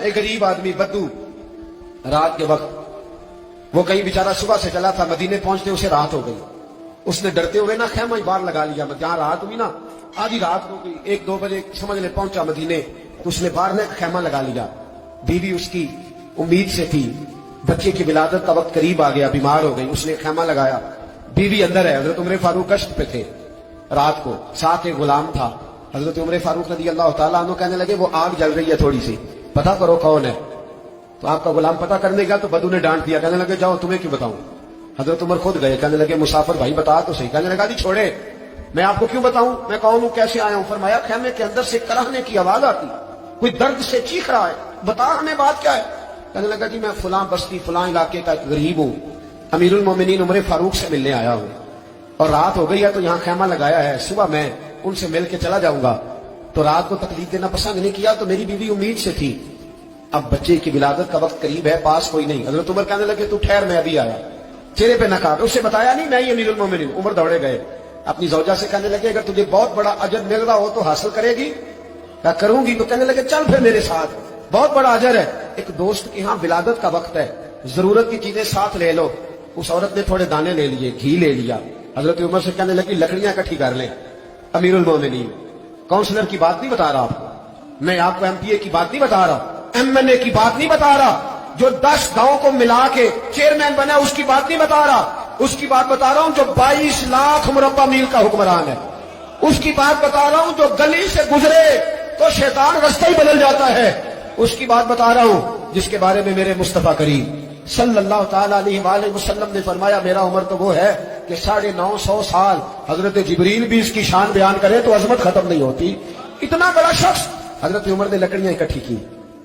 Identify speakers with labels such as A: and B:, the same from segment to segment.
A: ایک غریب آدمی بدو رات کے وقت وہ کہیں بیچارہ صبح سے چلا تھا، مدینے پہنچتے اسے رات ہو گئی. اس نے ڈرتے ہوئے نا خیمہ باہر لگا لیا. جہاں رات ہوئی نا آدھی رات ہو گئی، 1-2 بجے سمجھ لے پہنچا مدینے، تو اس نے باہر نے خیمہ لگا لیا. بیوی اس کی امید سے تھی، بچے کی ولادت کا وقت قریب آ گیا، بیمار ہو گئی، اس نے خیمہ لگایا. بیوی اندر ہے، حضرت عمر فاروق گشت پہ تھے رات کو، ساتھ ایک غلام تھا. حضرت عمر فاروق رضی اللہ تعالیٰ عنہ کہنے لگے وہ آگ جل رہی ہے تھوڑی سی، پتہ کرو کون ہے. تو آپ کا غلام پتہ کرنے گیا تو بدو نے ڈانٹ دیا، کہنے لگے جاؤ تمہیں کیوں بتاؤں. حضرت عمر خود گئے، کہنے لگے مسافر بھائی بتا تو صحیح. کہنے لگا جی چھوڑے، میں آپ کو کیوں بتاؤں، میں کون ہوں، کیسے آیا ہوں. فرمایا خیمے کے اندر سے کراہنے کی آواز آتی، کوئی درد سے چیخ رہا ہے، بتا ہمیں بات کیا ہے. کہنے لگا جی میں فلاں بستی فلاں علاقے کا ایک غریب ہوں، امیر المومنین عمر فاروق سے ملنے آیا ہوں، اور رات ہو گئی ہے تو یہاں خیمہ لگایا ہے، صبح میں ان سے مل کے چلا جاؤں گا. تو رات کو تکلیف دینا پسند نہیں کیا، تو میری بیوی امید سے تھی، اب بچے کی ولادت کا وقت قریب ہے، پاس کوئی نہیں. حضرت عمر کہنے لگے تو ٹھہر میں ابھی آیا. چہرے پہ نقاب، اسے بتایا نہیں میں ہی امیر المومنین. عمر دوڑے گئے، اپنی زوجہ سے کہنے لگے اگر تجھے بہت بڑا اجر مل رہا ہو تو حاصل کرے گی. کہا کروں گی. تو کہنے لگے چل پھر میرے ساتھ، بہت بڑا اجر ہے. ایک دوست کے ہاں ولادت کا وقت ہے، ضرورت کی چیزیں ساتھ لے لو. اس عورت نے تھوڑے دانے لے لیے، گھی لے لیا. حضرت عمر سے کہنے لگی لکڑیاں اکٹھی کر لیں. امیر المومنین کاؤنسلر کی بات نہیں بتا رہا آپ کو، میں آپ کو MP A کی بات نہیں بتا رہا، MNA کی بات نہیں بتا رہا، جو 10 گاؤں کو ملا کے چیئرمین بنا اس کی بات نہیں بتا رہا. اس کی بات بتا رہا ہوں جو 22 لاکھ مربع میل کا حکمران ہے. اس کی بات بتا رہا ہوں جو گلی سے گزرے تو شیطان رستہ ہی بدل جاتا ہے. اس کی بات بتا رہا ہوں جس کے بارے میں میرے مصطفیٰ کریم صلی اللہ تعالیٰ علیہ وآلہ وسلم نے فرمایا میرا عمر تو وہ ہے کہ 950 سال حضرت جبریل بھی اس کی شان بیان کرے تو عظمت ختم نہیں ہوتی. اتنا بڑا شخص. حضرت عمر نے لکڑیاں اکٹھی کی،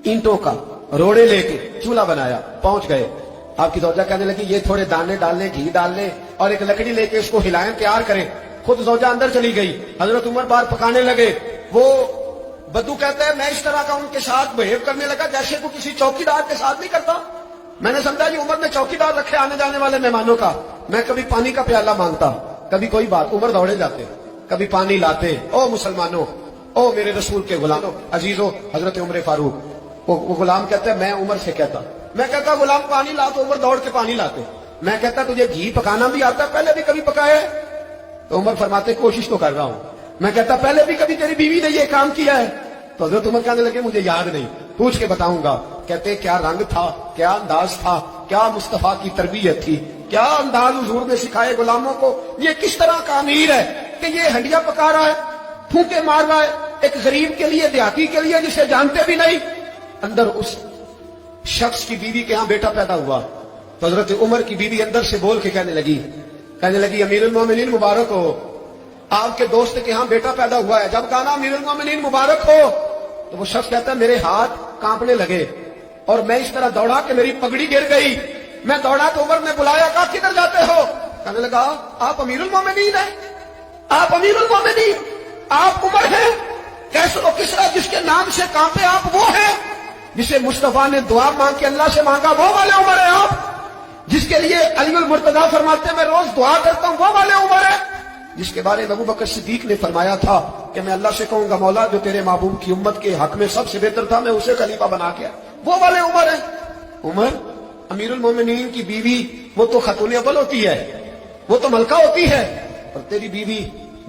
A: اینٹوں کا روڑے لے کے چولہا بنایا، پہنچ گئے. آپ کی زوجہ کہنے لگی یہ تھوڑے دانے ڈال لیں، گھی ڈال لیں اور ایک لکڑی لے کے اس کو ہلائیں، تیار کریں. خود زوجہ اندر چلی گئی. حضرت عمر باہر پکانے لگے. وہ بدو کہتا ہے میں اس طرح کا ان کے ساتھ بہیو کرنے لگا جیسے کو کسی چوکیدار کے ساتھ نہیں کرتا. میں نے سمجھا جی عمر نے چوکیدار رکھے آنے جانے والے مہمانوں کا. میں کبھی پانی کا پیالہ مانگتا، کبھی کوئی بات. عمر دوڑے جاتے، کبھی پانی لاتے. او مسلمانوں، او میرے رسول کے غلاموں، عزیزو. حضرت عمر فاروق وہ غلام کہتا ہے میں عمر سے کہتا، میں کہتا غلام پانی لا تو عمر دوڑ کے پانی لاتے. میں کہتا تجھے گھی پکانا بھی آتا ہے، پہلے بھی کبھی پکایا ہے؟ تو عمر فرماتے کوشش تو کر رہا ہوں. میں کہتا پہلے بھی کبھی تیری بیوی نے یہ کام کیا ہے؟ تو حضرت عمر کہنے لگے مجھے یاد نہیں، پوچھ کے بتاؤں گا. کہتے کیا رنگ تھا، کیا انداز تھا، کیا مصطفیٰ کی تربیت تھی، کیا انداز حضور نے سکھائے غلاموں کو. یہ کس طرح کا امیر ہے کہ یہ ہنڈیاں پکا رہا ہے، پھونکے مار رہا ہے ایک غریب کے لیے، دیہاتی کے لیے جسے جانتے بھی نہیں. اندر اس شخص کی بیوی کے ہاں بیٹا پیدا ہوا تو حضرت عمر کی بیوی اندر سے بول کے کہنے لگی امیر المومنین مبارک ہو، آپ کے دوست کے ہاں بیٹا پیدا ہوا ہے. جب کہا نا امیر المومنین مبارک ہو تو وہ شخص کہتا ہے میرے ہاتھ کانپنے لگے اور میں اس طرح دوڑا کہ میری پگڑی گر گئی. میں دوڑا تو عمر نے بلایا، کہا کدھر جاتے ہو؟ کہنے لگا آپ امیر المومنین ہیں، آپ امیر المومنین، آپ عمر ہیں. کیسے و کس طرح جس کے نام سے کانپے آپ وہ ہیں، جسے مصطفیٰ نے دعا مانگ کے اللہ سے مانگا وہ والے عمر ہیں آپ، جس کے لیے علی المرتضیٰ فرماتے ہیں میں روز دعا کرتا ہوں وہ والے عمر ہیں، جس کے بارے میں ابو بکر صدیق نے فرمایا تھا کہ میں اللہ سے کہوں گا مولا جو تیرے محبوب کی امت کے حق میں سب سے بہتر تھا میں اسے خلیفہ بنا کے وہ والے عمر ہیں. عمر امیر المومنین کی بیوی وہ تو خاتون اول ہوتی ہے، وہ تو ملکہ ہوتی ہے، اور تیری بیوی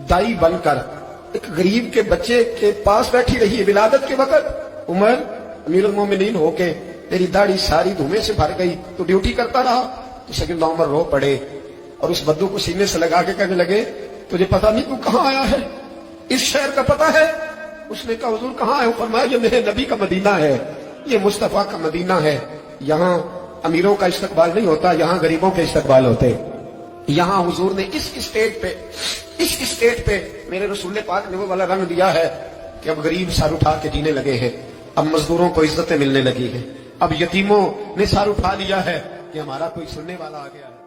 A: دائی بن کر ایک غریب کے بچے کے پاس بیٹھی رہی ہے ولادت کے وقت. عمر امیر المومنین ہو کے تیری داڑھی ساری دھومے سے بھر گئی تو ڈیوٹی کرتا رہا. تو سیدنا عمر رو پڑے اور اس بدو کو سینے سے لگا کے کہنے لگے تجھے پتہ نہیں تو کہاں آیا ہے، اس شہر کا پتہ ہے؟ اس نے کہا حضور کہاں ہے؟ فرمایا یہ میرے نبی کا مدینہ ہے، یہ مصطفیٰ کا مدینہ ہے. یہاں امیروں کا استقبال نہیں ہوتا، یہاں غریبوں کے استقبال ہوتے. یہاں حضور نے اس اسٹیٹ پہ میرے رسول پاک نے وہ والا رنگ دیا ہے کہ اب غریب سر اٹھا کے جینے لگے ہیں، اب مزدوروں کو عزتیں ملنے لگی ہیں، اب یتیموں نے سر اٹھا لیا ہے کہ ہمارا کوئی سننے والا آ گیا ہے.